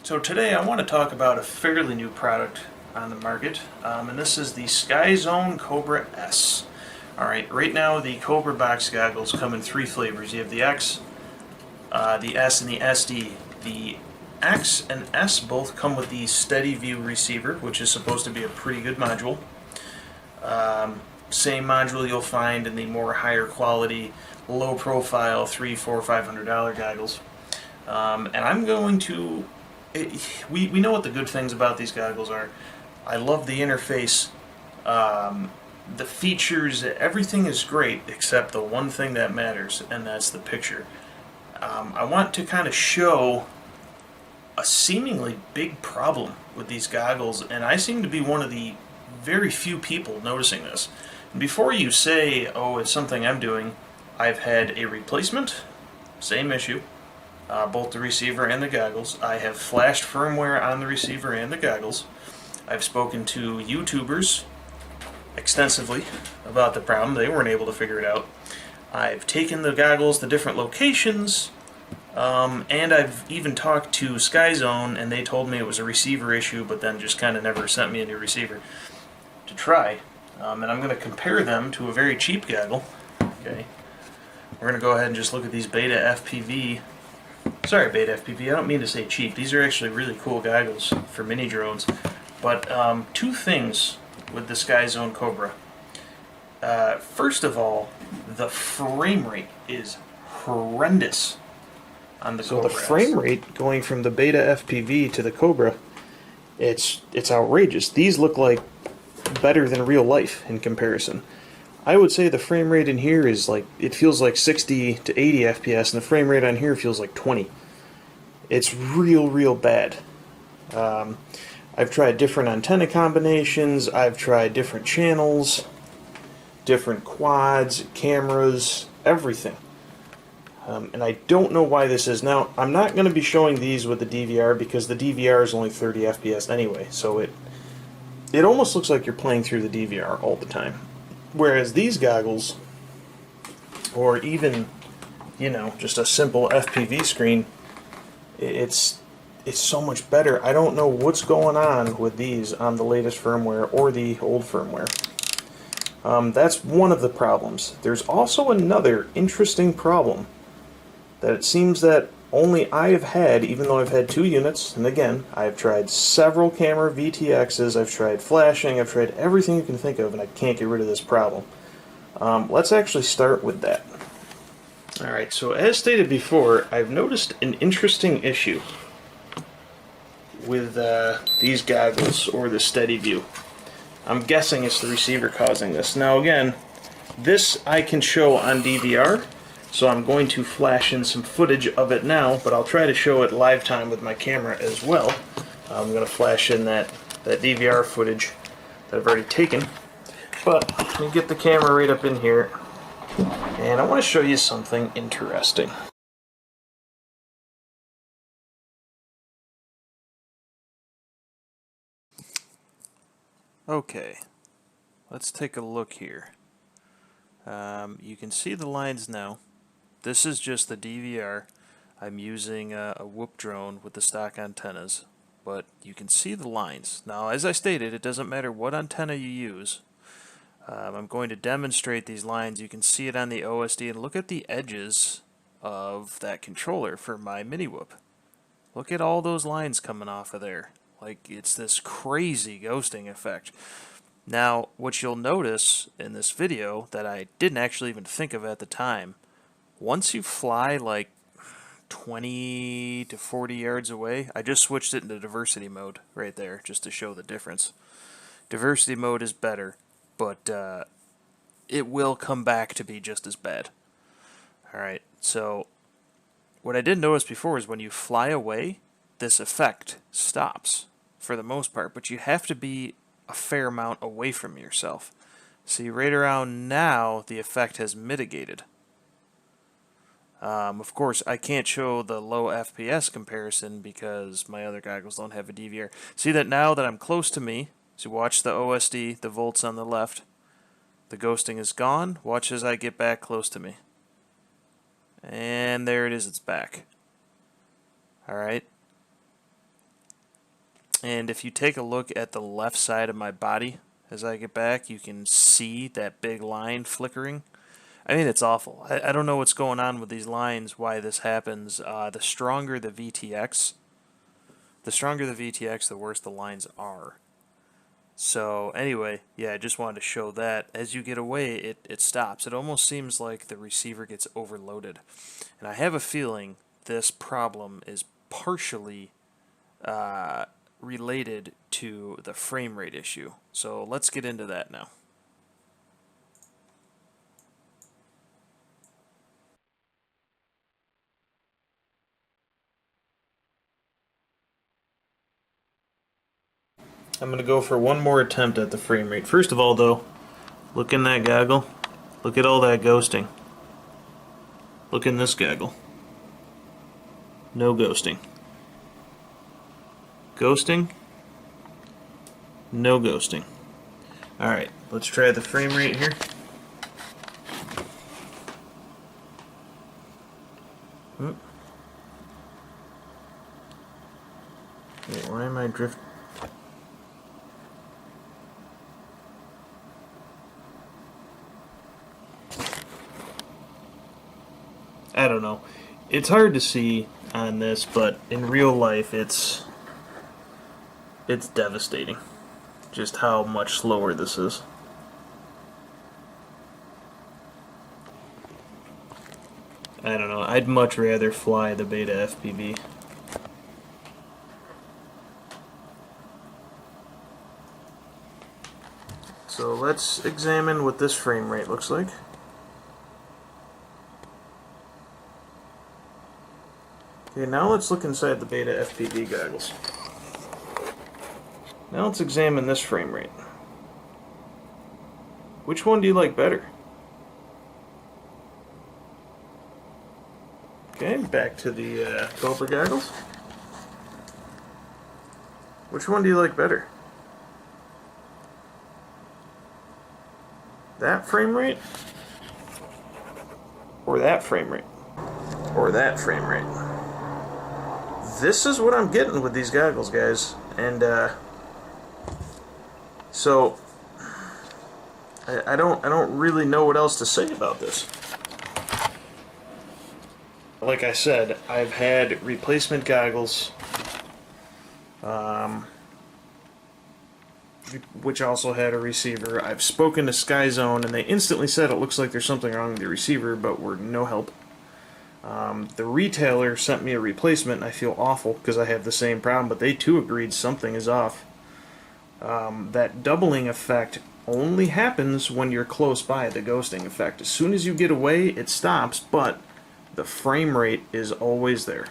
So today I want to talk about a fairly new product on the market, and this is the Skyzone Cobra S. Alright, right now the Cobra box goggles come in three flavors. You have the X, the S, and the SD. The X and S both come with the Steady View receiver, which is supposed to be a pretty good module. Same module you'll find in the more higher quality, low profile, $300, $400, $500 goggles. And I'm going to we know what the good things about these goggles are. I love the interface, the features, everything is great except the one thing that matters, and that's the picture. I want to kind of show a seemingly big problem with these goggles, and I seem to be one of the very few people noticing this. And before you say, oh, it's something I'm doing, I've had a replacement, same issue. Both the receiver and the goggles. I have flashed firmware on the receiver and the goggles. I've spoken to YouTubers extensively about the problem. They weren't able to figure it out. I've taken the goggles to different locations, and I've even talked to Skyzone, and they told me it was a receiver issue, but then just kind of never sent me a new receiver to try. And I'm going to compare them to a very cheap goggle. Okay, we're going to go ahead and just look at these Beta FPV. Sorry, Beta FPV, I don't mean to say cheap. These are actually really cool goggles for mini drones. But two things with the Skyzone Cobra. First of all, the frame rate is horrendous on the Cobra. So the frame rate going from the Beta FPV to the Cobra, it's outrageous. These look like better than real life in comparison. I would say the frame rate in here is like, it feels like 60 to 80 FPS, and the frame rate on here feels like 20. It's real bad. I've tried different antenna combinations, I've tried different channels, different quads, cameras, everything. And I don't know why this is. Now, I'm not going to be showing these with the DVR because the DVR is only 30 FPS anyway, so it almost looks like you're playing through the DVR all the time. Whereas these goggles, or even, just a simple FPV screen, it's so much better. I don't know what's going on with these on the latest firmware or the old firmware. That's one of the problems. There's also another interesting problem that it seems that only I have had, even though I've had two units, and again, I've tried several camera VTXs, I've tried flashing, I've tried everything you can think of, and I can't get rid of this problem. Let's actually start with that. Alright, so as stated before, I've noticed an interesting issue with these goggles, or the Steady View. I'm guessing it's the receiver causing this. Now again, this I can show on DVR, so I'm going to flash in some footage of it now, but I'll try to show it live time with my camera as well. I'm going to flash in that DVR footage that I've already taken. But let me get the camera right up in here, and I want to show you something interesting. Okay, let's take a look here. You can see the lines now. This is just the DVR. I'm using a Whoop drone with the stock antennas, but you can see the lines. Now, as I stated, it doesn't matter what antenna you use. I'm going to demonstrate these lines. You can see it on the OSD, and look at the edges of that controller for my mini Whoop. Look at all those lines coming off of there. Like, it's this crazy ghosting effect. Now, what you'll notice in this video that I didn't actually even think of at the time, once you fly like 20 to 40 yards away, I just switched it into diversity mode right there just to show the difference. Diversity mode is better, but it will come back to be just as bad. Alright, so what I didn't notice before is when you fly away, this effect stops for the most part, but you have to be a fair amount away from yourself. See, right around now, the effect has mitigated. Of course, I can't show the low FPS comparison because my other goggles don't have a DVR. See that now that I'm close to me, so watch the OSD, the volts on the left, the ghosting is gone. Watch as I get back close to me. And there it is, it's back. Alright. And if you take a look at the left side of my body as I get back, you can see that big line flickering. I mean, it's awful. I don't know what's going on with these lines, why this happens. The stronger the VTX, the worse the lines are. So anyway, yeah, I just wanted to show that. As you get away, it stops. It almost seems like the receiver gets overloaded. And I have a feeling this problem is partially related to the frame rate issue. So let's get into that now. I'm going to go for one more attempt at the frame rate. First of all, though, look in that goggle. Look at all that ghosting. Look in this goggle. No ghosting. Ghosting. No ghosting. Alright, let's try the frame rate here. Wait, why am I drifting? I don't know. It's hard to see on this, but in real life it's devastating just how much slower this is. I don't know. I'd much rather fly the Beta FPV. So let's examine what this frame rate looks like. Okay, now let's look inside the Beta FPV goggles. Now let's examine this frame rate. Which one do you like better? Okay, back to the Cobra goggles. Which one do you like better? That frame rate? Or that frame rate? Or that frame rate? This is what I'm getting with these goggles, guys. And so I don't really know what else to say about this. Like I said, I've had replacement goggles, which also had a receiver. I've spoken to Skyzone, and they instantly said it looks like there's something wrong with the receiver, but we're no help. The retailer sent me a replacement, and I feel awful because I have the same problem, but they too agreed something is off. That doubling effect only happens when you're close by, the ghosting effect. As soon as you get away, it stops, but the frame rate is always there.